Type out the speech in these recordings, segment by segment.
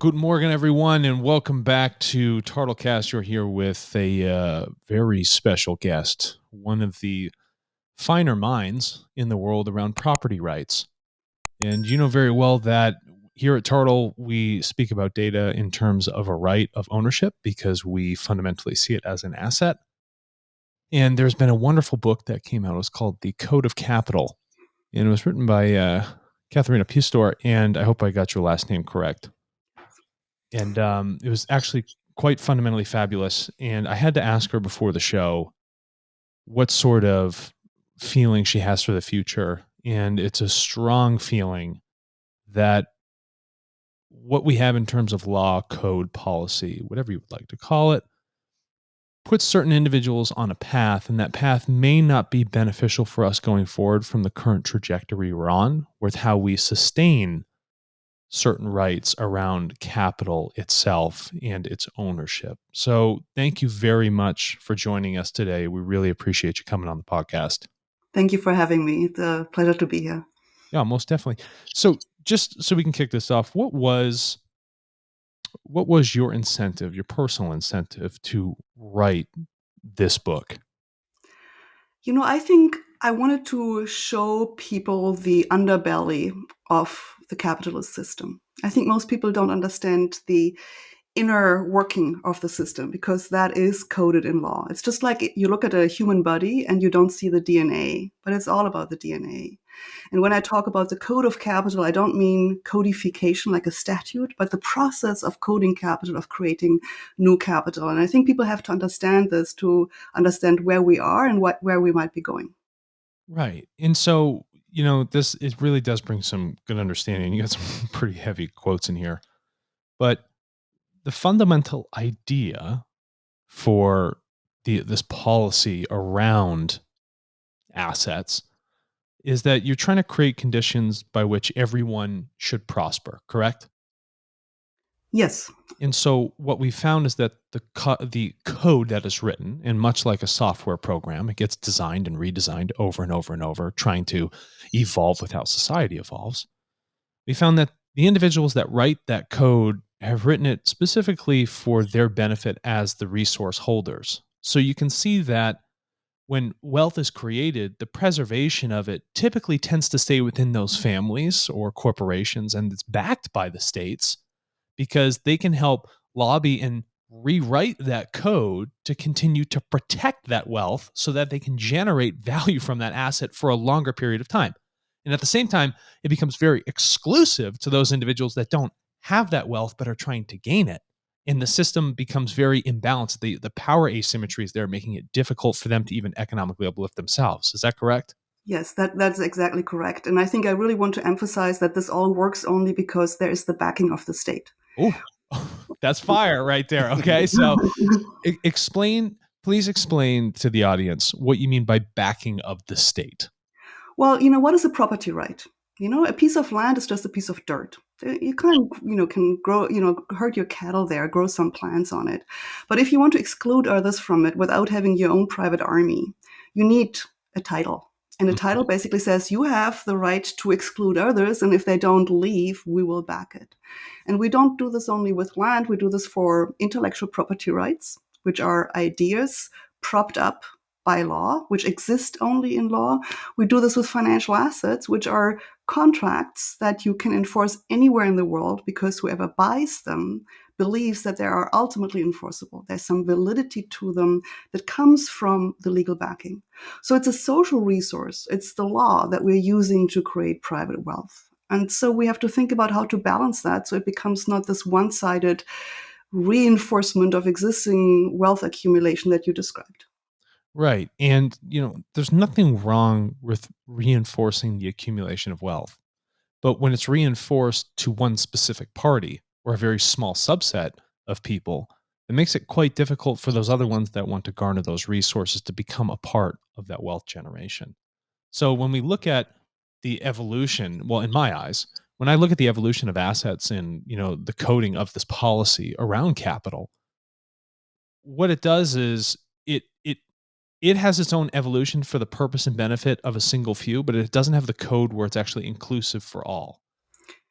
Good morning, everyone, and welcome back to TARTLEcast. You're here with a very special guest, one of the finer minds in the world around property rights. And you know very well that here at TARTLE, we speak about data in terms of a right of ownership because we fundamentally see it as an asset. And there's been a wonderful book that came out. It was called The Code of Capital, and it was written by Katharina Pistor, and I hope I got your last name correct. And it was actually quite fundamentally fabulous. And I had to ask her before the show what sort of feeling she has for the future. And it's a strong feeling that what we have in terms of law, code, policy, whatever you would like to call it, puts certain individuals on a path, and that path may not be beneficial for us going forward from the current trajectory we're on with how we sustain certain rights around capital itself and its ownership. So thank you very much for joining us today. We really appreciate you coming on the podcast. Thank you for having me. It's a pleasure to be here. Yeah, most definitely. So just so we can kick this off, what was your incentive, your personal incentive to write this book? I think I wanted to show people the underbelly of the capitalist system. I think most people don't understand the inner working of the system because that is coded in law. It's just like you look at a human body and you don't see the DNA, but it's all about the DNA. And when I talk about the code of capital, I don't mean codification like a statute, but the process of coding capital, of creating new capital. And I think people have to understand this to understand where we are and where we might be going. Right. And so, this it really does bring some good understanding. You got some pretty heavy quotes in here. But the fundamental idea for this policy around assets is that you're trying to create conditions by which everyone should prosper, correct? Yes. And so what we found is that the code that is written, and much like a software program, it gets designed and redesigned over and over and over, trying to evolve with how society evolves. We found that the individuals that write that code have written it specifically for their benefit as the resource holders. So you can see that when wealth is created, the preservation of it typically tends to stay within those families or corporations, and it's backed by the states because they can help lobby and rewrite that code to continue to protect that wealth so that they can generate value from that asset for a longer period of time. And at the same time, it becomes very exclusive to those individuals that don't have that wealth but are trying to gain it. And the system becomes very imbalanced. The power asymmetry is there, making it difficult for them to even economically uplift themselves. Is that correct? Yes, that's exactly correct. And I think I really want to emphasize that this all works only because there is the backing of the state. Oh, that's fire right there. Okay. So please explain to the audience what you mean by backing of the state. Well, what is a property right? A piece of land is just a piece of dirt. You can grow, herd your cattle there, grow some plants on it. But if you want to exclude others from it without having your own private army, you need a title. And a title basically says you have the right to exclude others, and if they don't leave, we will back it. And we don't do this only with land, we do this for intellectual property rights, which are ideas propped up by law, which exist only in law. We do this with financial assets, which are contracts that you can enforce anywhere in the world because whoever buys them believes that they are ultimately enforceable. There's some validity to them that comes from the legal backing. So it's a social resource. It's the law that we're using to create private wealth. And so we have to think about how to balance that so it becomes not this one-sided reinforcement of existing wealth accumulation that you described. Right. And, there's nothing wrong with reinforcing the accumulation of wealth. But when it's reinforced to one specific party or a very small subset of people, it makes it quite difficult for those other ones that want to garner those resources to become a part of that wealth generation. So when we look at the evolution, well, in my eyes, when I look at the evolution of assets and, the coding of this policy around capital, what it does is it has its own evolution for the purpose and benefit of a single few, but it doesn't have the code where it's actually inclusive for all.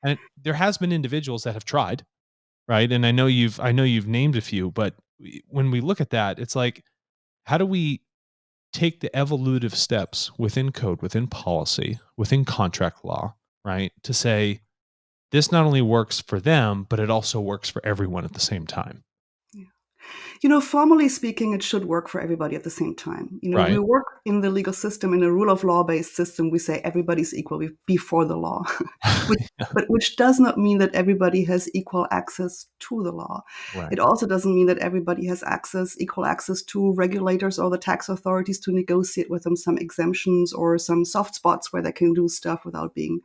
And there has been individuals that have tried, right? And I know you've named a few, but when we look at that, it's like, how do we take the evolutive steps within code, within policy, within contract law, right? To say this not only works for them, but it also works for everyone at the same time. Formally speaking, it should work for everybody at the same time. We Right. work in the legal system, in a rule of law based system. We say everybody's equal before the law, which, but which does not mean that everybody has equal access to the law. Right. It also doesn't mean that everybody has equal access to regulators or the tax authorities to negotiate with them some exemptions or some soft spots where they can do stuff without being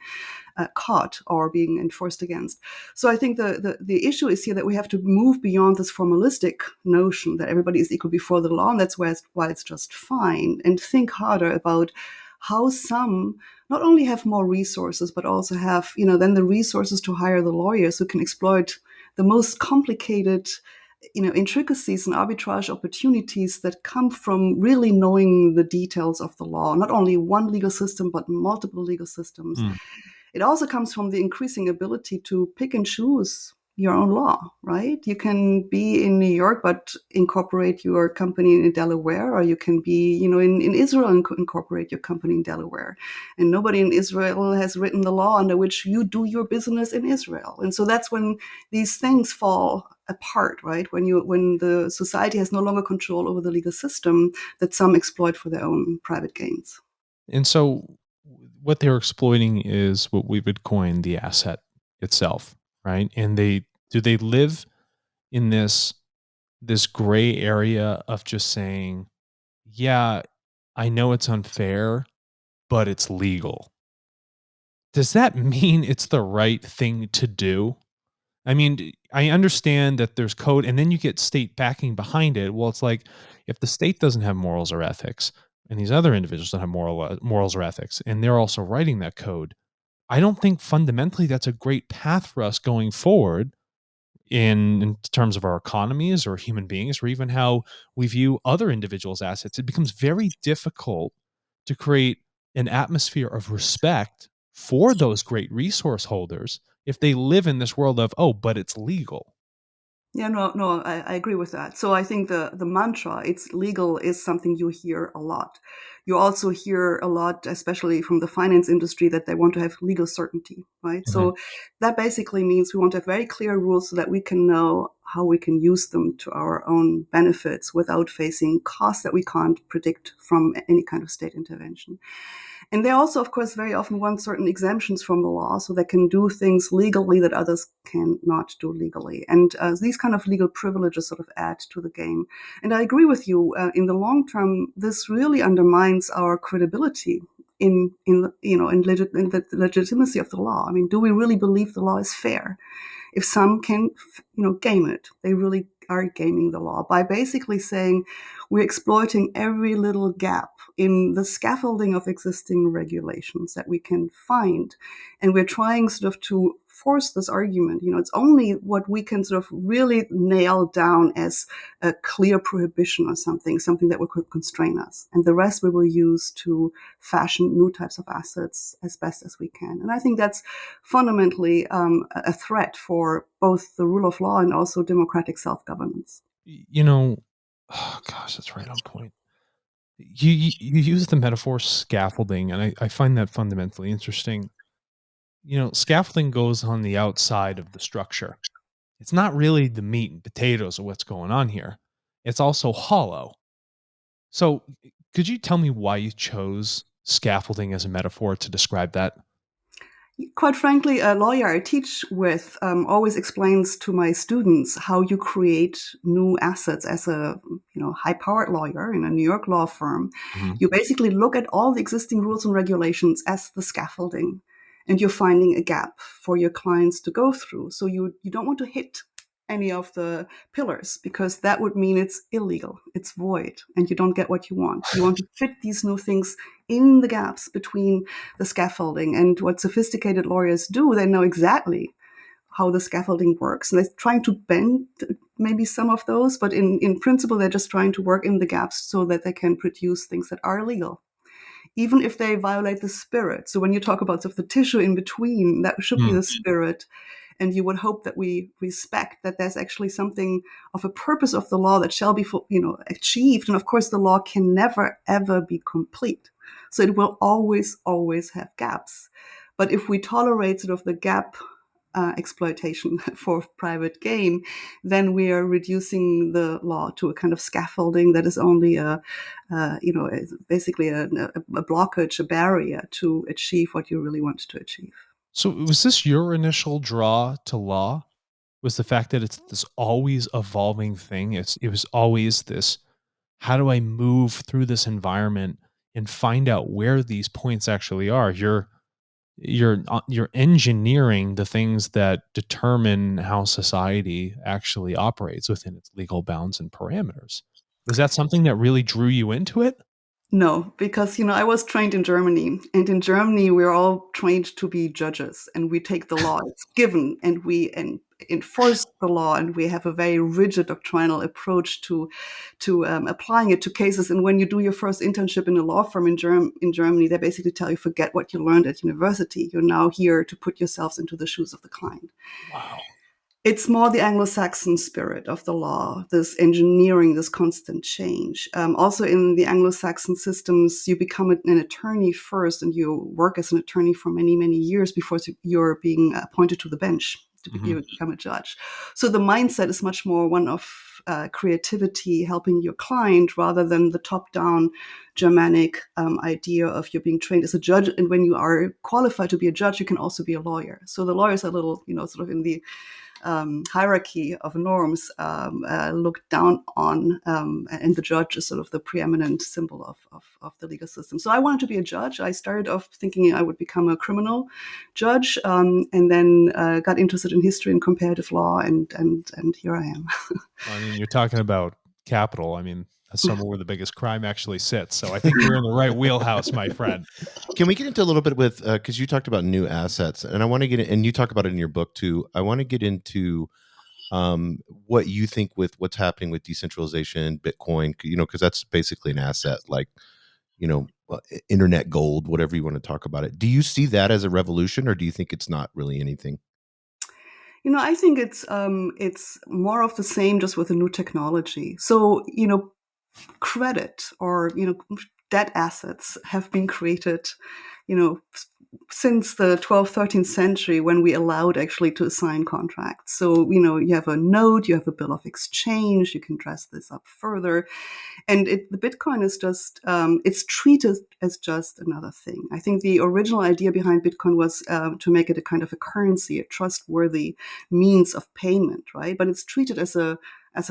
caught or being enforced against. So I think the issue is here that we have to move beyond this formalistic notion that everybody is equal before the law, and that's why it's just fine, and think harder about how some not only have more resources, but also have, then the resources to hire the lawyers who can exploit the most complicated intricacies and arbitrage opportunities that come from really knowing the details of the law, not only one legal system, but multiple legal systems. Mm. It also comes from the increasing ability to pick and choose your own law, right? You can be in New York, but incorporate your company in Delaware, or you can be, in Israel and incorporate your company in Delaware. And nobody in Israel has written the law under which you do your business in Israel. And so that's when these things fall apart, right? When the society has no longer control over the legal system that some exploit for their own private gains. And so what they're exploiting is what we would coin the asset itself, right? And they live in this gray area of just saying, yeah, I know it's unfair, but it's legal. Does that mean it's the right thing to do? I mean, I understand that there's code and then you get state backing behind it. Well, it's like if the state doesn't have morals or ethics and these other individuals don't have morals or ethics and they're also writing that code, I don't think fundamentally that's a great path for us going forward in terms of our economies or human beings or even how we view other individuals' assets. It becomes very difficult to create an atmosphere of respect for those great resource holders if they live in this world of, oh, but it's legal. Yeah, no, I agree with that. So I think the mantra, it's legal, is something you hear a lot. You also hear a lot, especially from the finance industry, that they want to have legal certainty, right? Mhm. So that basically means we want to have very clear rules so that we can know how we can use them to our own benefits without facing costs that we can't predict from any kind of state intervention. And they also, of course, very often want certain exemptions from the law so they can do things legally that others cannot do legally. And these kind of legal privileges sort of add to the game. And I agree with you. In the long term, this really undermines our credibility in the legitimacy of the law. I mean, do we really believe the law is fair? If some can, game it, they really are gaming the law by basically saying we're exploiting every little gap in the scaffolding of existing regulations that we can find. And we're trying sort of to force this argument. It's only what we can sort of really nail down as a clear prohibition or something that will constrain us. And the rest we will use to fashion new types of assets as best as we can. And I think that's fundamentally a threat for both the rule of law and also democratic self-governance. You know, oh gosh, that's right on point. You use the metaphor scaffolding, and I find that fundamentally interesting. Scaffolding goes on the outside of the structure. It's not really the meat and potatoes of what's going on here. It's also hollow. So, could you tell me why you chose scaffolding as a metaphor to describe that? Quite frankly, a lawyer I teach with always explains to my students how you create new assets as a high-powered lawyer in a New York law firm. Mhm. You basically look at all the existing rules and regulations as the scaffolding, and you're finding a gap for your clients to go through. So you don't want to hit any of the pillars because that would mean it's illegal, it's void, and you don't get what you want. You want to fit these new things in the gaps between the scaffolding. And what sophisticated lawyers do, they know exactly how the scaffolding works. And they're trying to bend maybe some of those, but in principle, they're just trying to work in the gaps so that they can produce things that are legal, even if they violate the spirit. So when you talk about sort of the tissue in between, that should be Mm. the spirit. And you would hope that we respect that there's actually something of a purpose of the law that shall be, achieved. And of course, the law can never, ever be complete. So it will always, always have gaps. But if we tolerate sort of the gap exploitation for private gain, then we are reducing the law to a kind of scaffolding that is only basically a blockage, a barrier to achieve what you really want to achieve. So was this your initial draw to law? Was the fact that it's this always evolving thing? It was always this, how do I move through this environment and find out where these points actually are? You're engineering the things that determine how society actually operates within its legal bounds and parameters. Was that something that really drew you into it? No, because I was trained in Germany, and in Germany we're all trained to be judges, and we take the law it's given, and we enforce the law, and we have a very rigid doctrinal approach to applying it to cases. And when you do your first internship in a law firm in Germany, they basically tell you forget what you learned at university. You're now here to put yourselves into the shoes of the client. Wow. It's more the Anglo-Saxon spirit of the law, this engineering, this constant change. Also, in the Anglo-Saxon systems, you become an attorney first, and you work as an attorney for many, many years before you're being appointed to the bench to become a judge. So the mindset is much more one of creativity, helping your client, rather than the top-down Germanic idea of you being trained as a judge. And when you are qualified to be a judge, you can also be a lawyer. So the lawyers are a little, sort of in the hierarchy of norms looked down on, and the judge is sort of the preeminent symbol of the legal system. So I wanted to be a judge. I started off thinking I would become a criminal judge, and then got interested in history and comparative law, and here I am. I mean, you're talking about capital. I mean, that's somewhere where the biggest crime actually sits. So I think you're in the right wheelhouse, my friend. Can we get into a little bit with, because you talked about new assets, and I want to get in, and you talk about it in your book too. I want to get into what you think with what's happening with decentralization, Bitcoin, because that's basically an asset, like, internet gold, whatever you want to talk about it. Do you see that as a revolution, or do you think it's not really anything? I think it's more of the same, just with a new technology. So, credit, or debt assets have been created, since the 12th, 13th century, when we allowed actually to assign contracts. So, you have a note, you have a bill of exchange, you can dress this up further. And the Bitcoin is just, it's treated as just another thing. I think the original idea behind Bitcoin was to make it a kind of a currency, a trustworthy means of payment, right? But it's treated as an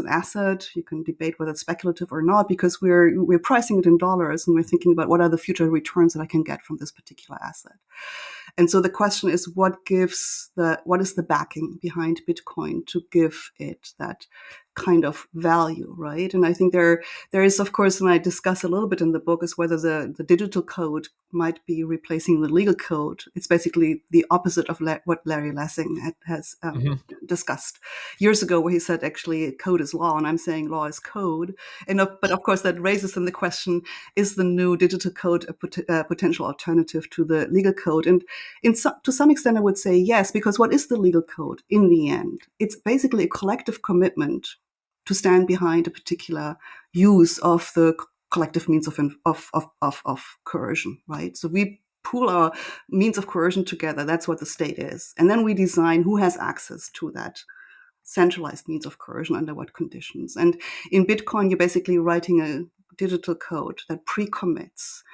asset. You can debate whether it's speculative or not, because we're pricing it in dollars, and we're thinking about what are the future returns that I can get from this particular asset. And so the question is, what is the backing behind Bitcoin to give it that kind of value, right? And I think there is, of course, and I discuss a little bit in the book, is whether the digital code might be replacing the legal code. It's basically the opposite of what Larry Lessing has discussed years ago, where he said, actually, code is law, and I'm saying law is code. But of course, that raises then the question, is the new digital code a potential alternative to the legal code? And to some extent, I would say yes, because what is the legal code in the end? It's basically a collective commitment to stand behind a particular use of the collective means of coercion, right? So we pool our means of coercion together. That's what the state is. And then we design who has access to that centralized means of coercion, under what conditions. And in Bitcoin, you're basically writing a digital code that pre-commits,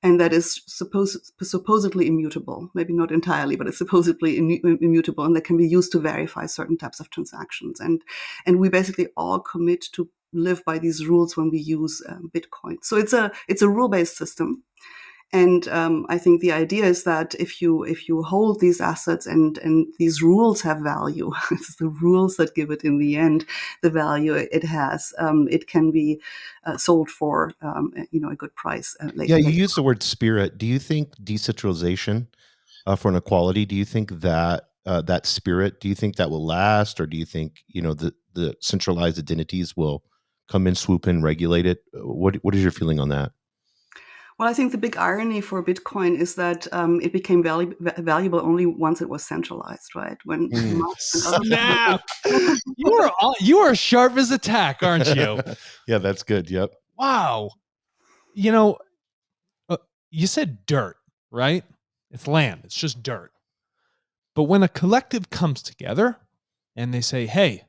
and that is supposedly immutable. Maybe not entirely, but it's supposedly immutable, and that can be used to verify certain types of transactions. And we basically all commit to live by these rules when we use Bitcoin. So it's a rule-based system. And I think the idea is that if you hold these assets, and these rules have value, it's the rules that give it in the end the value it has. It can be sold for a good price later. Yeah, you use the word spirit. Do you think decentralization for inequality? Do you think that that spirit? Do you think that will last, or do you think the centralized identities will come in, swoop in, regulate it? What is your feeling on that? Well, I think the big irony for Bitcoin is that it became valuable only once it was centralized, right? When Mm. Musk and other Snap! people. You are sharp as a tack, aren't you? Yeah, that's good. Yep. Wow. You know, you said dirt, right? It's land. It's just dirt. But when a collective comes together and they say, "Hey,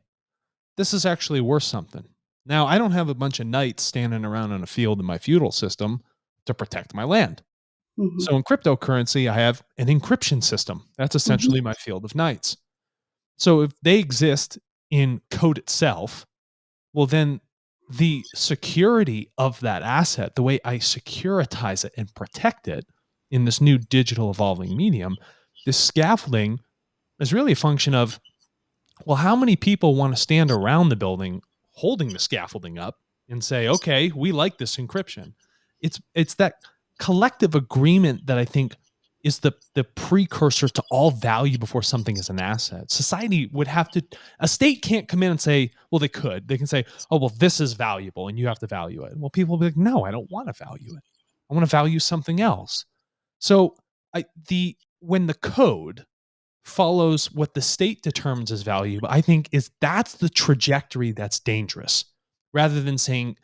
this is actually worth something." Now, I don't have a bunch of knights standing around in a field in my feudal system to protect my land. Mhm. So in cryptocurrency, I have an encryption system. That's Mhm. essentially my field of knights. So if they exist in code itself, well, then the security of that asset, the way I securitize it and protect it in this new digital evolving medium, this scaffolding is really a function of, well, how many people want to stand around the building holding the scaffolding up and say, okay, we like this encryption. It's that collective agreement that I think is the precursor to all value before something is an asset. Society would have to, a state can't come in and say, well, they can say, oh, well, this is valuable and you have to value it. Well, people will be like, no, I don't want to value it. I want to value something else. So when the code follows what the state determines as value, I think that's the trajectory that's dangerous. Rather than saying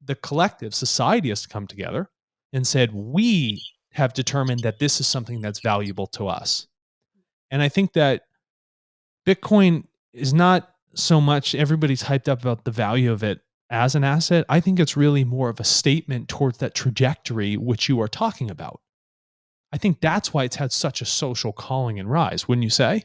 the collective society has to come together and said, we have determined that this is something that's valuable to us. And I think that Bitcoin is not so much everybody's hyped up about the value of it as an asset. I think it's really more of a statement towards that trajectory which you are talking about. I think that's why it's had such a social calling and rise, wouldn't you say?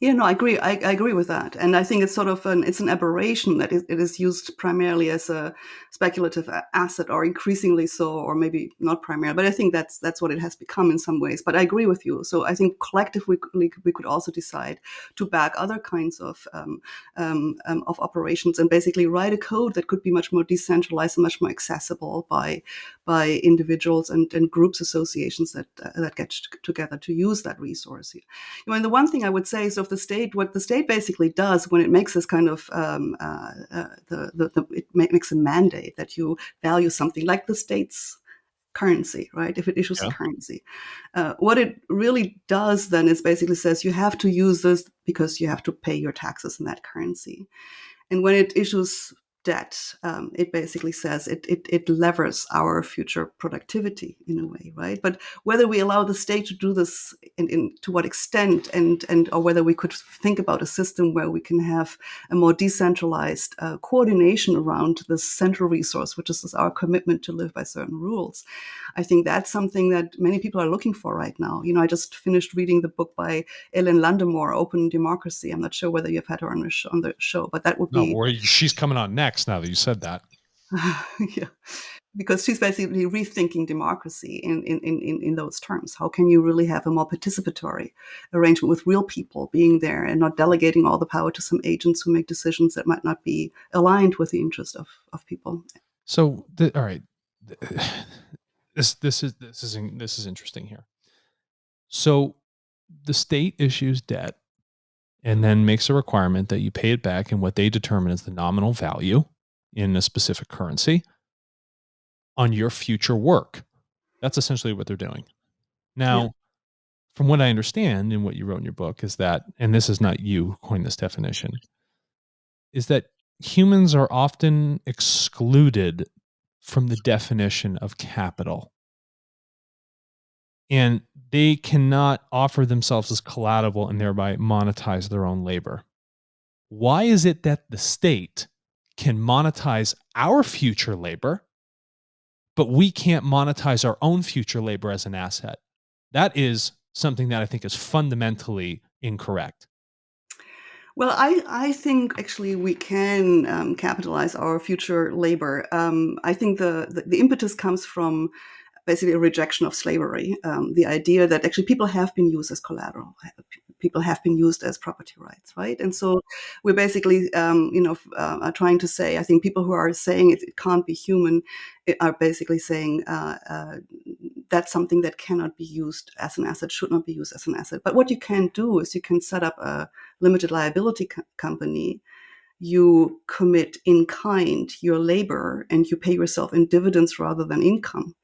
Yeah, no, I agree. I agree with that, and I think it's sort of it's an aberration that it is used primarily as a speculative asset, or increasingly so, or maybe not primarily. But I think that's what it has become in some ways. But I agree with you. So I think collectively we could also decide to back other kinds of operations and basically write a code that could be much more decentralized and much more accessible by individuals and groups, associations that get together to use that resource. And the one thing I would say is, what the state basically does when it makes this kind of it makes a mandate that you value something like the state's currency, right? If it issues a Yeah. currency, what it really does then is basically says you have to use this because you have to pay your taxes in that currency. And when it issues debt, it basically says it levers our future productivity in a way, right? But whether we allow the state to do this to what extent, and or whether we could think about a system where we can have a more decentralized coordination around the central resource, which is our commitment to live by certain rules. I think that's something that many people are looking for right now. I just finished reading the book by Ellen Landemore, Open Democracy. I'm not sure whether you've had her on the show, but that would No, be she's coming on next now that you said that. yeah, because she's basically rethinking democracy in those terms. How can you really have a more participatory arrangement with real people being there and not delegating all the power to some agents who make decisions that might not be aligned with the interest of people? So, all right, this is interesting here. So, the state issues debt and then makes a requirement that you pay it back in what they determine as the nominal value in a specific currency on your future work. That's essentially what they're doing. Yeah. Now, from what I understand in what you wrote in your book is that, and this is not you who coined this definition, is that humans are often excluded from the definition of capital, and they cannot offer themselves as collateral and thereby monetize their own labor. Why is it that the state can monetize our future labor, but we can't monetize our own future labor as an asset? That is something that I think is fundamentally incorrect. Well, I think actually we can capitalize our future labor. I think the impetus comes from basically a rejection of slavery. The idea that actually people have been used as collateral, people have been used as property rights, right? And so we're basically, are trying to say, I think people who are saying it can't be human are basically saying that's something that cannot be used as an asset, should not be used as an asset. But what you can do is you can set up a limited liability company. You commit in kind your labor and you pay yourself in dividends rather than income.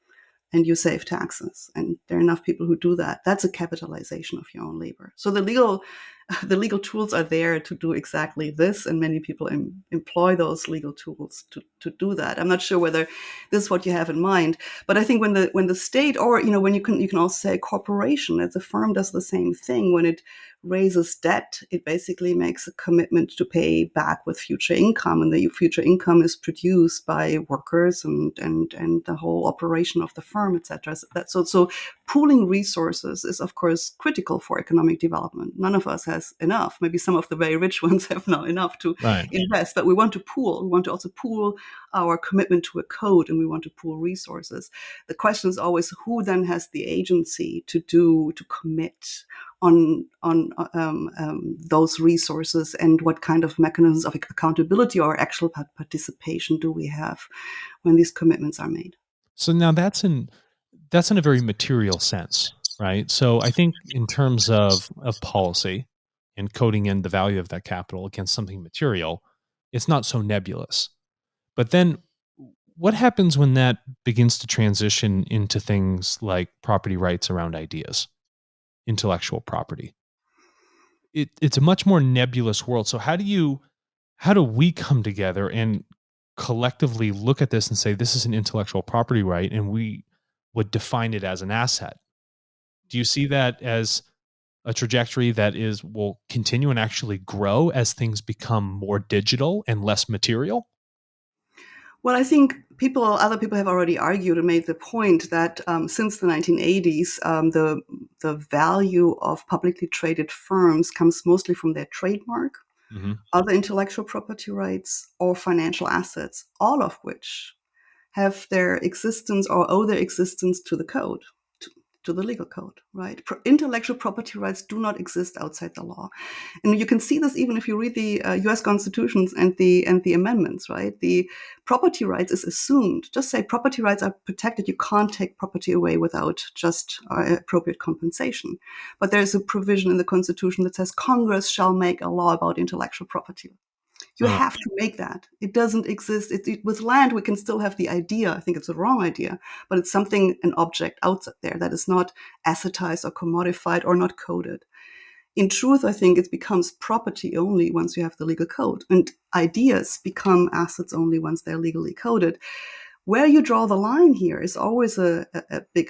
and you save taxes. And there are enough people who do that. That's a capitalization of your own labor. So the legal tools are there to do exactly this, and many people employ those legal tools to do that. I'm not sure whether this is what you have in mind, but I think when the state, or when you can also say a corporation, as a firm does the same thing. When it raises debt, it basically makes a commitment to pay back with future income, and the future income is produced by workers and the whole operation of the firm, etc. So pooling resources is, of course, critical for economic development. None of us has enough. Maybe some of the very rich ones have not enough to invest, but we want to pool. We want to also pool our commitment to a code, and we want to pool resources. The question is always who then has the agency to commit on those resources, and what kind of mechanisms of accountability or actual participation do we have when these commitments are made. So now that's in a very material sense, right? So I think in terms of policy and coding in the value of that capital against something material, it's not so nebulous. But then what happens when that begins to transition into things like property rights around ideas, intellectual property? It's a much more nebulous world. So how do we come together and collectively look at this and say this is an intellectual property right, and we would define it as an asset? Do you see that as a trajectory that will continue and actually grow as things become more digital and less material? Well, I think other people have already argued and made the point that since the 1980s, the value of publicly traded firms comes mostly from their trademark, other intellectual property rights, or financial assets, all of which have their existence or owe their existence to the code, to the legal code, right? Intellectual property rights do not exist outside the law. And you can see this even if you read the US constitutions and the amendments, right? The property rights is assumed. Just say property rights are protected. You can't take property away without just appropriate compensation. But there is a provision in the Constitution that says Congress shall make a law about intellectual property. You have to make that. It doesn't exist. With land, we can still have the idea. I think it's a wrong idea, but it's something, an object out there that is not assetized or commodified or not coded. In truth, I think it becomes property only once you have the legal code, and ideas become assets only once they're legally coded. Where you draw the line here is always a big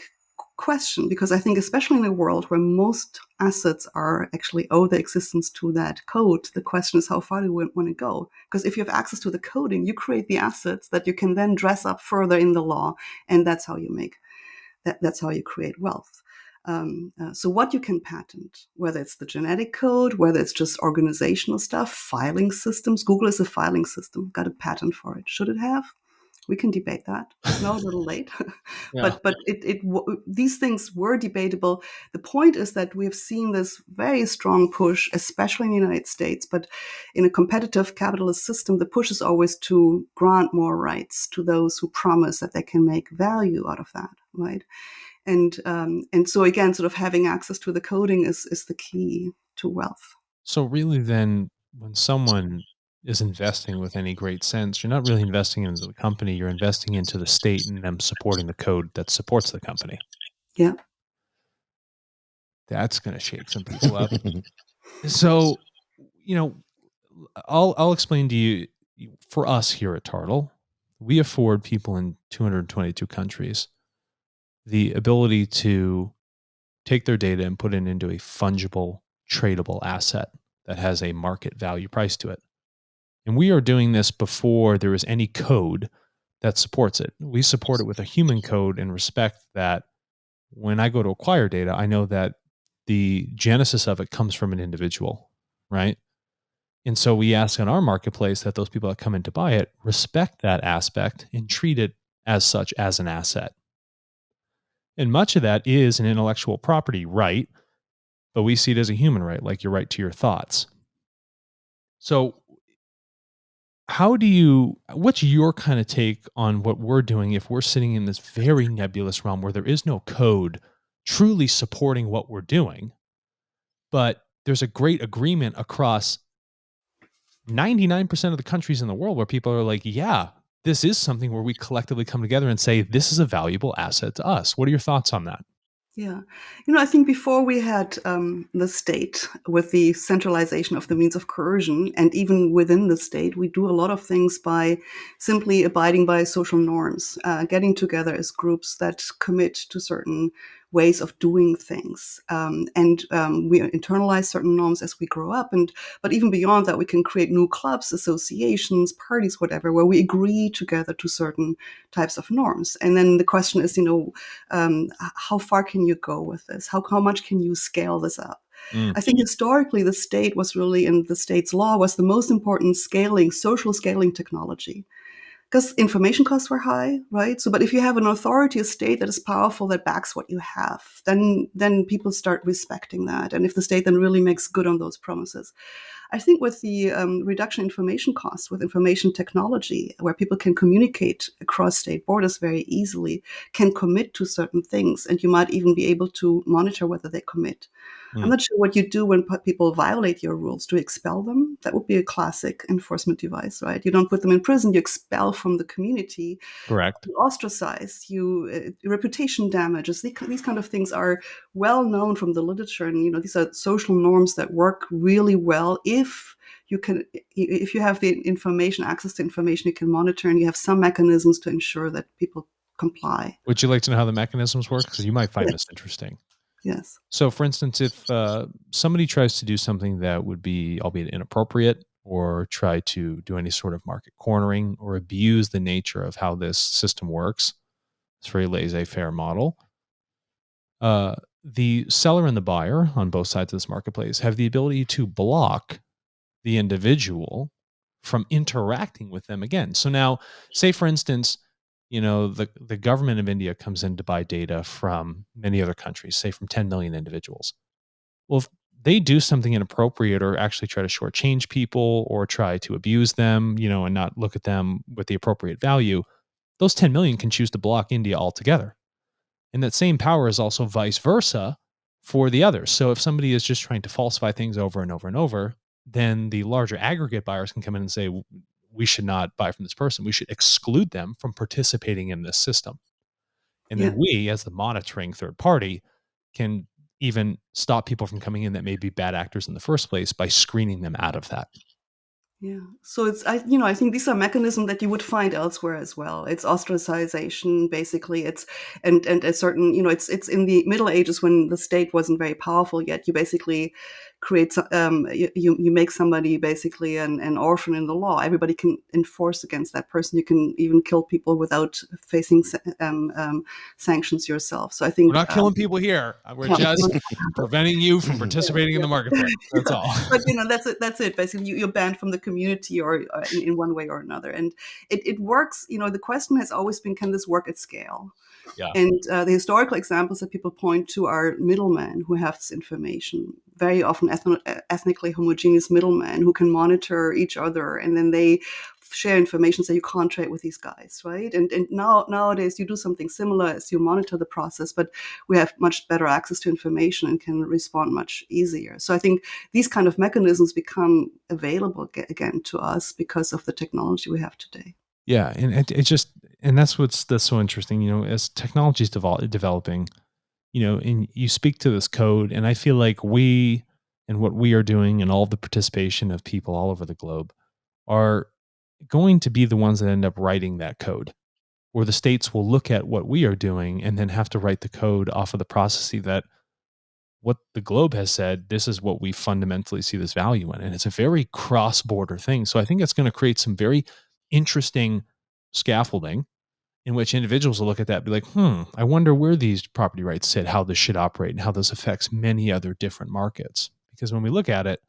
question, because I think especially in a world where most assets are actually owe their existence to that code, the question is how far do we want to go? Because if you have access to the coding, you create the assets that you can then dress up further in the law, and that's how you make that's how you create wealth. So what you can patent, whether it's the genetic code, whether it's just organizational stuff, filing systems. Google is a filing system, got a patent for it. Should it have? We can debate that. No, a little late. Yeah. But these things were debatable. The point is that we have seen this very strong push, especially in the United States, but in a competitive capitalist system, the push is always to grant more rights to those who promise that they can make value out of that, right? And so again, sort of having access to the coding is the key to wealth. So really then, when someone is investing with any great sense, you're not really investing into the company, you're investing into the state and them supporting the code that supports the company. Yeah. That's going to shake some people up. So, I'll explain to you, for us here at TARTLE, we afford people in 222 countries the ability to take their data and put it into a fungible, tradable asset that has a market value price to it. And we are doing this before there is any code that supports it. We support it with a human code and respect that when I go to acquire data, I know that the genesis of it comes from an individual, right? And so we ask in our marketplace that those people that come in to buy it respect that aspect and treat it as such, as an asset. And much of that is an intellectual property right, but we see it as a human right, like your right to your thoughts. So what's your kind of take on what we're doing if we're sitting in this very nebulous realm where there is no code truly supporting what we're doing, but there's a great agreement across 99% of the countries in the world where people are like, yeah, this is something where we collectively come together and say, this is a valuable asset to us. What are your thoughts on that? Yeah. I think before we had the state with the centralization of the means of coercion, and even within the state, we do a lot of things by simply abiding by social norms, getting together as groups that commit to certain ways of doing things. And we internalize certain norms as we grow up. But even beyond that, we can create new clubs, associations, parties, whatever, where we agree together to certain types of norms. And then the question is, how far can you go with this? How much can you scale this up? Mm, I think historically the state was really, in the state's law, was the most important social scaling technology, because information costs were high, right? So, but if you have an authority, a state that is powerful, that backs what you have, then people start respecting that. And if the state then really makes good on those promises, I think with the reduction in information costs, with information technology, where people can communicate across state borders very easily, can commit to certain things, and you might even be able to monitor whether they commit. I'm mm, not sure what you do when people violate your rules. Do you expel them? That would be a classic enforcement device, right? You don't put them in prison, you expel from the community, correct. you ostracize, reputation damages. These kind of things are well known from the literature, and these are social norms that work really well if you have the information, access to information, you can monitor, and you have some mechanisms to ensure that people comply. Would you like to know how the mechanisms work? Because you might find Yes. this interesting. Yes. So, for instance, if somebody tries to do something that would be, albeit inappropriate, or try to do any sort of market cornering or abuse the nature of how this system works, it's a very laissez-faire model. The seller and the buyer on both sides of this marketplace have the ability to block the individual from interacting with them again. So now, say for instance, the government of India comes in to buy data from many other countries, say from 10 million individuals. Well, if they do something inappropriate or actually try to shortchange people or try to abuse them, and not look at them with the appropriate value, those 10 million can choose to block India altogether. And that same power is also vice versa for the others. So if somebody is just trying to falsify things over and over and over, then the larger aggregate buyers can come in and say, we should not buy from this person. We should exclude them from participating in this system. And Yeah. then we, as the monitoring third party, can even stop people from coming in that may be bad actors in the first place by screening them out of that. Yeah. So I think these are mechanisms that you would find elsewhere as well. It's ostracization, basically. And a certain, it's in the Middle Ages when the state wasn't very powerful yet. You basically you make somebody basically an orphan in the law. Everybody can enforce against that person. You can even kill people without facing sanctions yourself. So I We're think, not killing people here. We're just preventing you from participating in the marketplace. That's all. But that's it. Basically, you're banned from the community, or in one way or another, and it works. The question has always been, can this work at scale? Yeah. And the historical examples that people point to are middlemen who have this information, very often ethnically homogeneous middlemen who can monitor each other, and then they share information, so you can't trade with these guys, right? And nowadays you do something similar as you monitor the process, but we have much better access to information and can respond much easier. So I think these kind of mechanisms become available again to us because of the technology we have today. Yeah, and it just and that's so interesting. As technology is developing, and you speak to this code, and I feel like we and what we are doing, and all of the participation of people all over the globe, are going to be the ones that end up writing that code. Or the states will look at what we are doing and then have to write the code off of the processes that what the globe has said. This is what we fundamentally see this value in, and it's a very cross-border thing. So I think it's going to create some very interesting scaffolding in which individuals will look at that and be like, I wonder where these property rights sit, how this should operate, and how this affects many other different markets. Because when we look at it,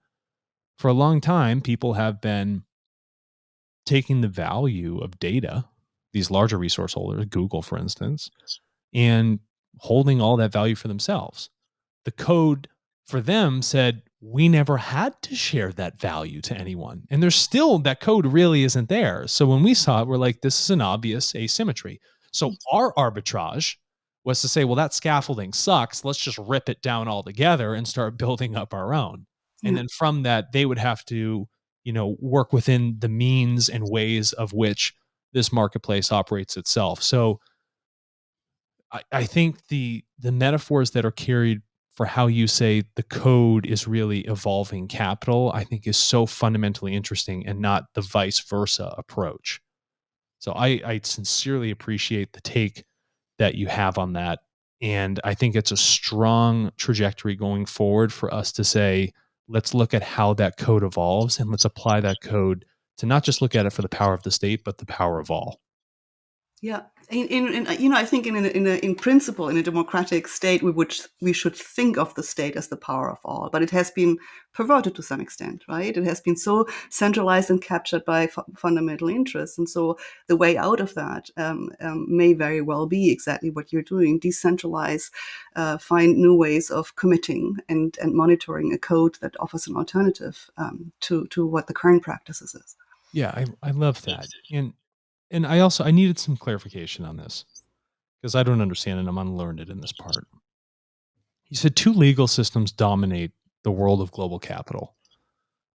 for a long time, people have been taking the value of data, these larger resource holders, Google, for instance, and holding all that value for themselves. The code for them said we never had to share that value to anyone. And there's still that code really isn't there. So when we saw it, we're like, this is an obvious asymmetry. So our arbitrage was to say, well, that scaffolding sucks. Let's just rip it down altogether and start building up our own. And Yeah. then from that, they would have to, work within the means and ways of which this marketplace operates itself. So I think the metaphors that are carried for how you say the code is really evolving capital, I think is so fundamentally interesting, and not the vice versa approach. So I sincerely appreciate the take that you have on that. And I think it's a strong trajectory going forward for us to say, let's look at how that code evolves, and let's apply that code to not just look at it for the power of the state, but the power of all. Yeah, I think in principle, in a democratic state, we should think of the state as the power of all. But it has been perverted to some extent, right? It has been so centralized and captured by fundamental interests, and so the way out of that may very well be exactly what you're doing: decentralize, find new ways of committing and monitoring a code that offers an alternative to what the current practices is. Yeah, I love that. And I needed some clarification on this because I don't understand and I'm unlearned in this part. You said two legal systems dominate the world of global capital.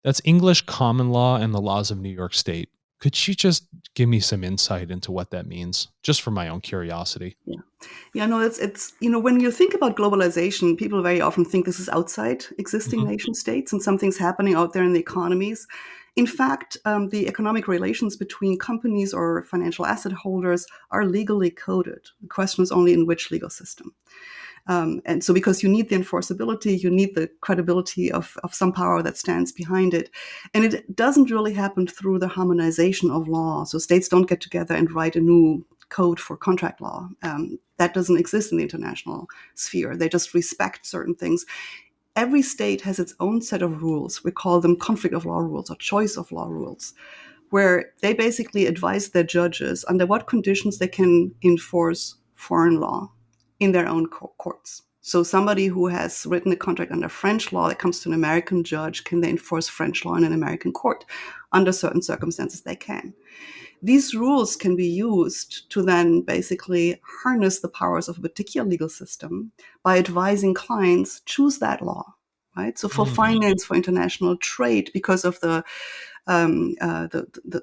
That's English common law and the laws of New York State. Could you just give me some insight into what that means, just for my own curiosity? Yeah. Yeah, no, it's when you think about globalization, people very often think this is outside existing Mhm. nation states and something's happening out there in the economies. In fact, the economic relations between companies or financial asset holders are legally coded. The question is only in which legal system. And so because you need the enforceability, you need the credibility of some power that stands behind it. And it doesn't really happen through the harmonization of law. So states don't get together and write a new code for contract law. That doesn't exist in the international sphere. They just respect certain things. Every state has its own set of rules. We call them conflict of law rules or choice of law rules, where they basically advise their judges under what conditions they can enforce foreign law in their own courts. So somebody who has written a contract under French law that comes to an American judge, can they enforce French law in an American court? Under certain circumstances, they can. These rules can be used to then basically harness the powers of a particular legal system by advising clients choose that law, right? So for Mm. finance, for international trade, because of the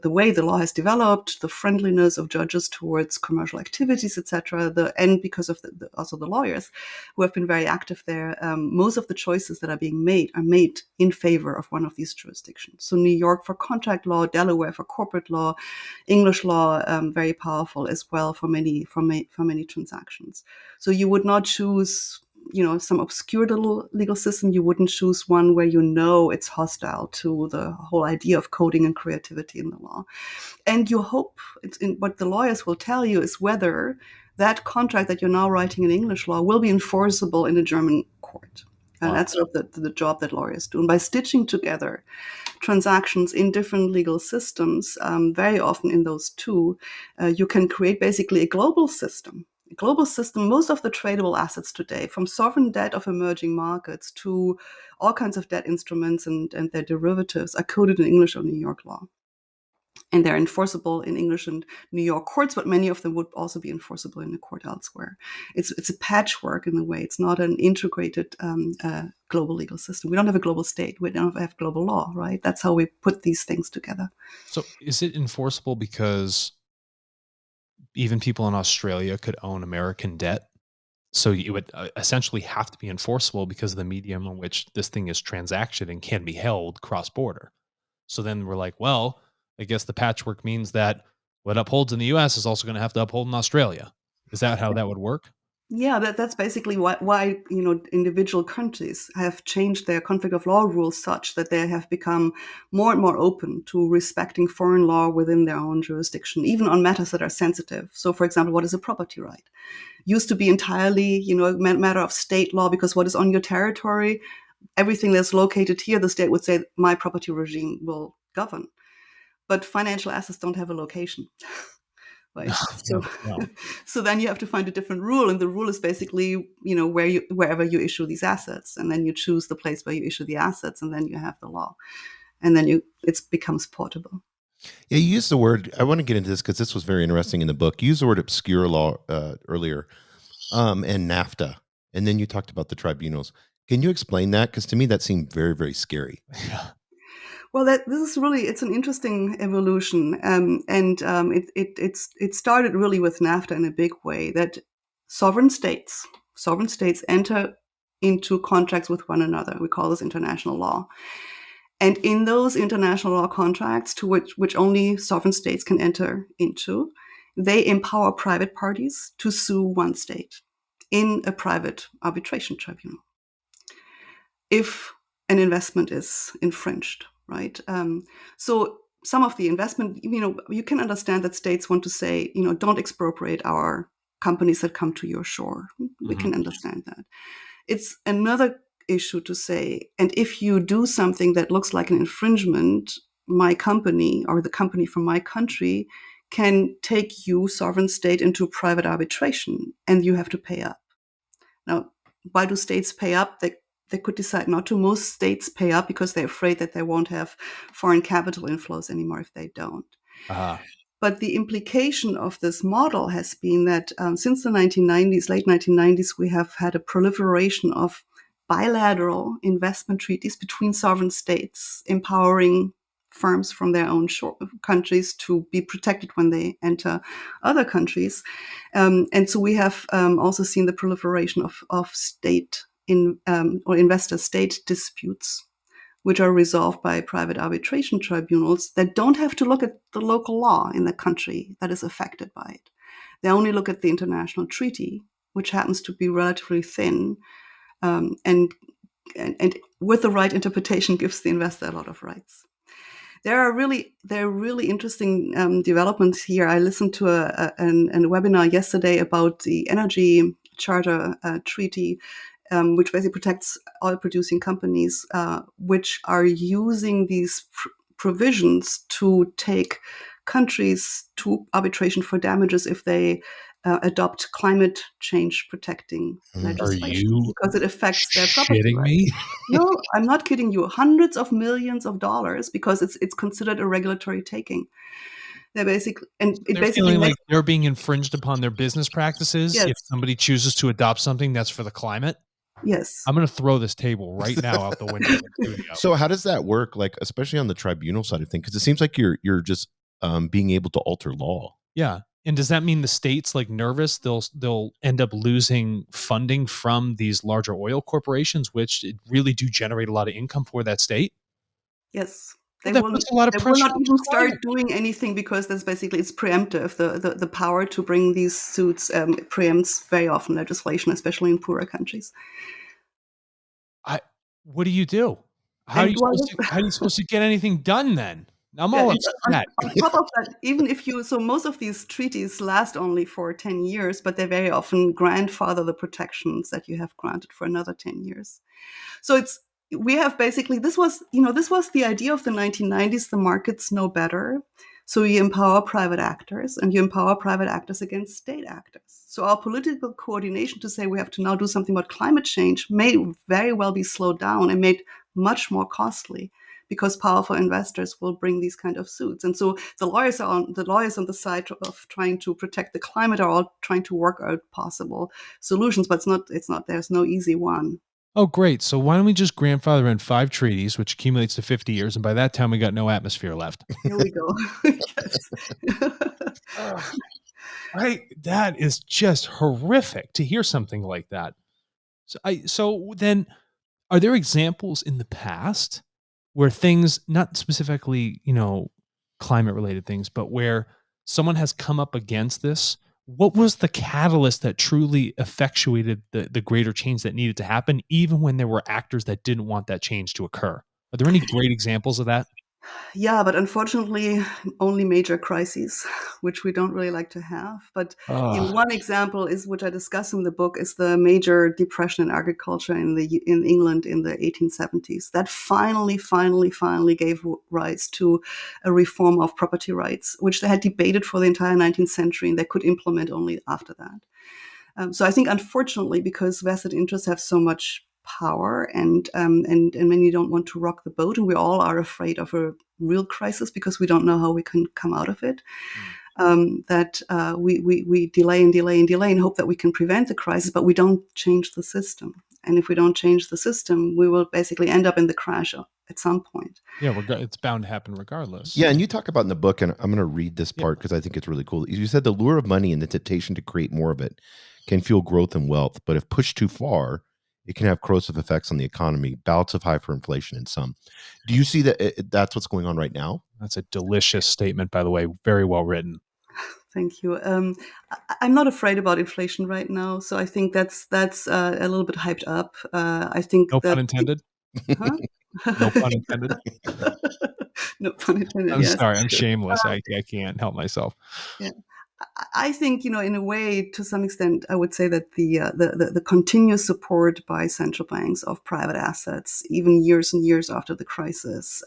way the law has developed, the friendliness of judges towards commercial activities, etc., and because of also the lawyers who have been very active there, most of the choices that are made in favor of one of these jurisdictions. So New York for contract law, Delaware for corporate law, English law, very powerful as well for many transactions. So you would not choose some obscure little legal system. You wouldn't choose one where it's hostile to the whole idea of coding and creativity in the law. And you hope, what the lawyers will tell you is whether that contract that you're now writing in English law will be enforceable in a German court. And Wow. that's sort of the job that lawyers do. And by stitching together transactions in different legal systems, very often in those two, you can create basically a global system. A global system, most of the tradable assets today, from sovereign debt of emerging markets to all kinds of debt instruments and their derivatives, are coded in English or New York law. And they're enforceable in English and New York courts, but many of them would also be enforceable in a court elsewhere. It's a patchwork in a way. It's not an integrated global legal system. We don't have a global state. We don't have global law, right? That's how we put these things together. So is it enforceable because even people in Australia could own American debt? So it would essentially have to be enforceable because of the medium in which this thing is transacted and can be held cross border. So then we're like, well, I guess the patchwork means that what upholds in the US is also going to have to uphold in Australia. Is that how that would work? Yeah, that's basically why individual countries have changed their conflict of law rules such that they have become more and more open to respecting foreign law within their own jurisdiction, even on matters that are sensitive. So, for example, what is a property right? Used to be entirely, a matter of state law, because what is on your territory, everything that's located here, the state would say my property regime will govern. But financial assets don't have a location. Right. So, No, no. so then you have to find a different rule, and the rule is basically, wherever you issue these assets, and then you choose the place where you issue the assets, and then you have the law, and then it becomes portable. Yeah, you used the word. I want to get into this because this was very interesting in the book. You used the word obscure law earlier, and NAFTA, and then you talked about the tribunals. Can you explain that? Because to me, that seemed very, very scary. Yeah. Well, it's an interesting evolution, it started really with NAFTA in a big way. That sovereign states enter into contracts with one another. We call this international law, and in those international law contracts, to which only sovereign states can enter into, they empower private parties to sue one state in a private arbitration tribunal if an investment is infringed, right? So some of the investment, you can understand that states want to say, don't expropriate our companies that come to your shore. We can understand that. It's another issue to say, and if you do something that looks like an infringement, my company or the company from my country can take you, sovereign state, into private arbitration, and you have to pay up. Now, why do states pay up? They could decide not to. Most states pay up because they're afraid that they won't have foreign capital inflows anymore if they don't. But the implication of this model has been that since the 1990s, late 1990s, we have had a proliferation of bilateral investment treaties between sovereign states, empowering firms from their own countries to be protected when they enter other countries. And so we have also seen the proliferation of state or investor-state disputes, which are resolved by private arbitration tribunals that don't have to look at the local law in the country that is affected by it. They only look at the international treaty, which happens to be relatively thin, and with the right interpretation gives the investor a lot of rights. There are really interesting developments here. I listened to a webinar yesterday about the Energy Charter Treaty, which basically protects oil-producing companies, which are using these provisions to take countries to arbitration for damages if they adopt climate change protecting legislation, because it affects their property shitting rights. me? No, I'm not kidding you. Hundreds of millions of dollars, because it's considered a regulatory taking. They're basically, and it They're basically feeling makes, like they're being infringed upon their business practices yes, if somebody chooses to adopt something that's for the climate. yes. I'm going to throw this table right now out the window of the studio. So how does that work? Like, especially on the tribunal side of things, because it seems like you're just being able to alter law. Yeah. And does that mean the state's like nervous? They'll end up losing funding from these larger oil corporations, which really do generate a lot of income for that state? Yes. Well, that puts a lot of They will pressure not on even the start client. doing anything, because that's basically, it's preemptive. The power to bring these suits preempts very often legislation, especially in poorer countries. What do you do? How are And you supposed to get anything done then? I'm yeah, all and upset. on top of that, even if so most of these treaties last only for 10 years, but they very often grandfather the protections that you have granted for another 10 years. So we have basically, this was the idea of the 1990s. The markets know better. So you empower private actors, and you empower private actors against state actors. So our political coordination to say we have to now do something about climate change may very well be slowed down and made much more costly, because powerful investors will bring these kind of suits. And so the lawyers on the side of trying to protect the climate are all trying to work out possible solutions, but it's not there's no easy one. Oh, great. So why don't we just grandfather in 5 treaties, which accumulates to 50 years, and by that time we got no atmosphere left. Here we go. Yes. That is just horrific to hear something like that. So then, are there examples in the past where things, not specifically, climate related things, but where someone has come up against this? What was the catalyst that truly effectuated the greater change that needed to happen, even when there were actors that didn't want that change to occur? Are there any great examples of that? Yeah, but unfortunately, only major crises, which we don't really like to have. But one example is, which I discuss in the book, is the major depression in agriculture in England in the 1870s. That finally gave rise to a reform of property rights, which they had debated for the entire 19th century, and they could implement only after that. So I think, unfortunately, because vested interests have so much power, and many don't want to rock the boat, and we all are afraid of a real crisis because we don't know how we can come out of it. that we delay and delay and delay and hope that we can prevent the crisis, but we don't change the system. And if we don't change the system, we will basically end up in the crash at some point. Yeah, it's bound to happen regardless. Yeah, and you talk about in the book, and I'm going to read this Yeah. part because I think it's really cool. You said the lure of money and the temptation to create more of it can fuel growth and wealth, but if pushed too far, it can have corrosive effects on the economy, bouts of hyperinflation in some. Do you see that that's what's going on right now? That's a delicious statement, by the way. Very well written. Thank you. I'm not afraid about inflation right now, so I think that's a little bit hyped up. I think No that pun intended. huh? No pun intended. No pun intended. I'm Yes. sorry. I'm shameless. I can't help myself. Yeah. I think, in a way, to some extent, I would say that the continuous support by central banks of private assets, even years and years after the crisis,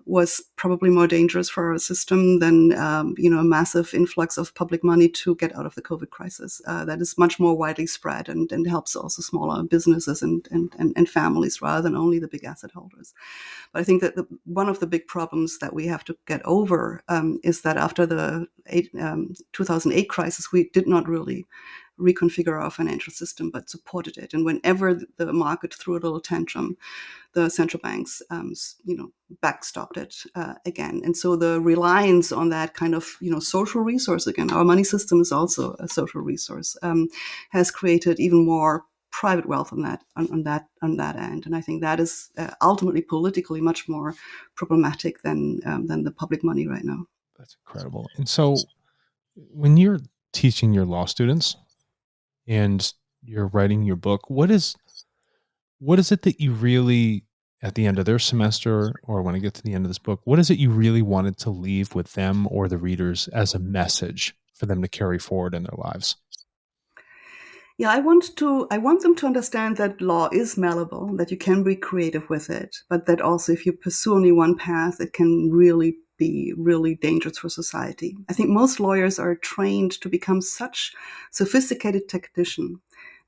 was probably more dangerous for our system than a massive influx of public money to get out of the COVID crisis. That is much more widely spread and helps also smaller businesses and families rather than only the big asset holders. But I think that one of the big problems that we have to get over is that after the 2008 crisis, we did not really reconfigure our financial system, but supported it. And whenever the market threw a little tantrum, the central banks, backstopped it again. And so the reliance on that kind of, social resource again, our money system is also a social resource, has created even more private wealth on that end. And I think that is ultimately politically much more problematic than the public money right now. That's incredible. And so, when you're teaching your law students and you're writing your book, what is it that you really, at the end of their semester, or when I get to the end of this book, what is it you really wanted to leave with them or the readers as a message for them to carry forward in their lives? Yeah, I want them to understand that law is malleable, that you can be creative with it, but that also if you pursue only one path, it can really be really dangerous for society. I think most lawyers are trained to become such sophisticated technicians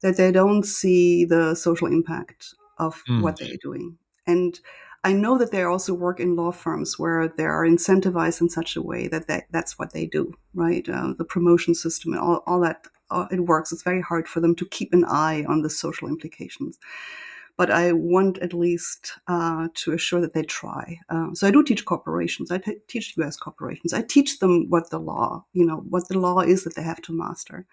that they don't see the social impact of what they're doing. And I know that they also work in law firms where they are incentivized in such a way that that's what they do, right? The promotion system and all that, it works. It's very hard for them to keep an eye on the social implications. But I want at least to assure that they try. So I do teach corporations. I teach U.S. corporations. I teach them what the law is that they have to master.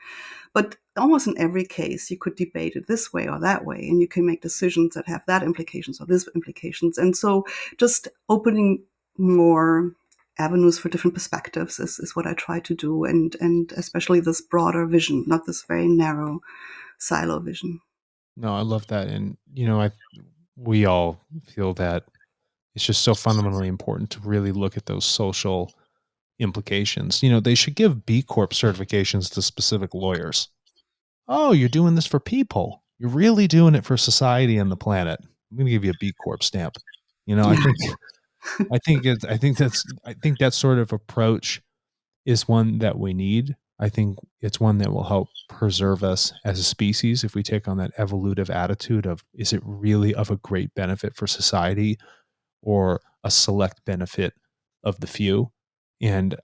But almost in every case, you could debate it this way or that way, and you can make decisions that have that implications or this implications. And so just opening more avenues for different perspectives is what I try to do, and especially this broader vision, not this very narrow silo vision. No, I love that. And, we all feel that it's just so fundamentally important to really look at those social implications. They should give B Corp certifications to specific lawyers. Oh, you're doing this for people. You're really doing it for society and the planet. I'm going to give you a B Corp stamp. I think that sort of approach is one that we need. I think it's one that will help preserve us as a species if we take on that evolutive attitude of, is it really of a great benefit for society or a select benefit of the few? And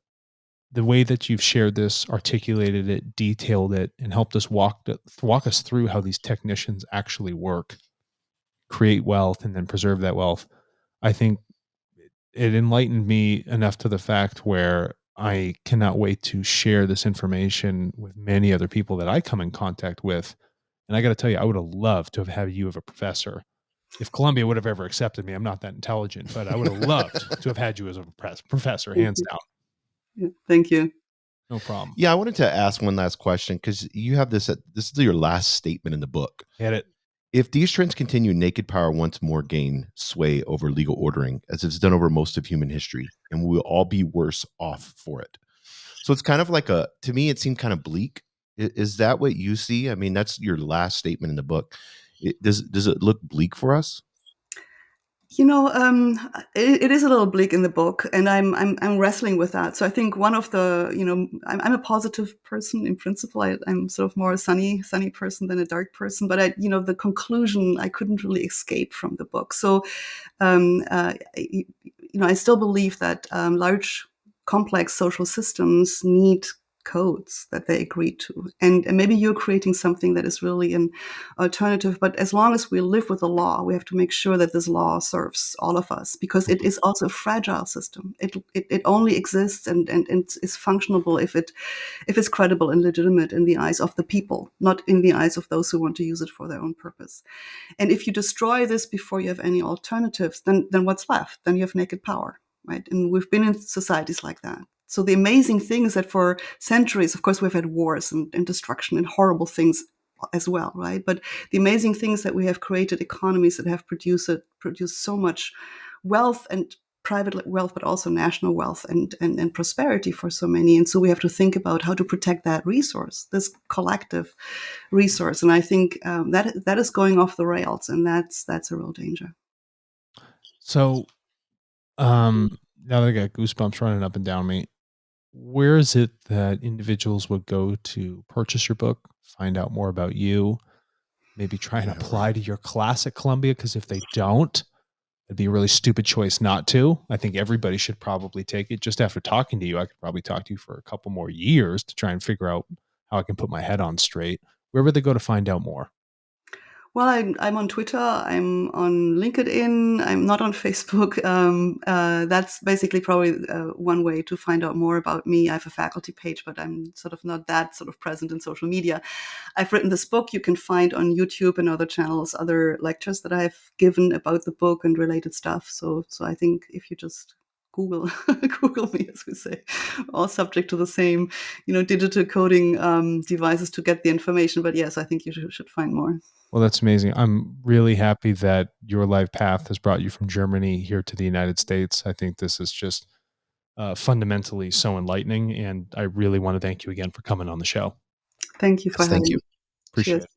the way that you've shared this, articulated it, detailed it, and helped us walk us through how these technicians actually work, create wealth, and then preserve that wealth, I think it enlightened me enough to the fact where I cannot wait to share this information with many other people that I come in contact with. And I got to tell you, I would have loved to have had you as a professor. If Columbia would have ever accepted me, I'm not that intelligent, but I would have loved to have had you as a professor, hands down. Yeah, thank you. No problem. Yeah, I wanted to ask one last question because you have this is your last statement in the book. Get it? If these trends continue, naked power once more gain sway over legal ordering, as it's done over most of human history, and we will all be worse off for it. So it's kind of like to me, it seemed kind of bleak. Is that what you see? I mean, that's your last statement in the book. Does it look bleak for us? It is a little bleak in the book, and I'm wrestling with that. So I think one of the, I'm a positive person in principle. I'm sort of more a sunny person than a dark person. But the conclusion I couldn't really escape from the book. So, I still believe that large complex social systems need codes that they agree to. And maybe you're creating something that is really an alternative, but as long as we live with the law, we have to make sure that this law serves all of us, because it is also a fragile system. It only exists and is functionable if it's credible and legitimate in the eyes of the people, not in the eyes of those who want to use it for their own purpose. And if you destroy this before you have any alternatives, then what's left? Then you have naked power, right? And we've been in societies like that. So the amazing thing is that for centuries, of course, we've had wars and destruction and horrible things as well, right? But the amazing thing is that we have created economies that have produced so much wealth, and private wealth, but also national wealth and prosperity for so many. And so we have to think about how to protect that resource, this collective resource. And I think that is going off the rails, and that's a real danger. So, now that I got goosebumps running up and down me, where is it that individuals would go to purchase your book, find out more about you, maybe try and Yeah, apply right. to your class at Columbia? Because if they don't, it'd be a really stupid choice not to. I think everybody should probably take it. Just after talking to you, I could probably talk to you for a couple more years to try and figure out how I can put my head on straight. Where would they go to find out more? Well, I'm on Twitter. I'm on LinkedIn. I'm not on Facebook. That's basically probably one way to find out more about me. I have a faculty page, but I'm sort of not that sort of present in social media. I've written this book. You can find on YouTube and other channels, other lectures that I've given about the book and related stuff. So I think if you just Google Google me, as we say, all subject to the same, digital coding devices to get the information. But yes, I think you should find more. Well, that's amazing. I'm really happy that your life path has brought you from Germany here to the United States. I think this is just fundamentally so enlightening. And I really want to thank you again for coming on the show. Thank you for Yes, thank having you. me. Appreciate Cheers. it.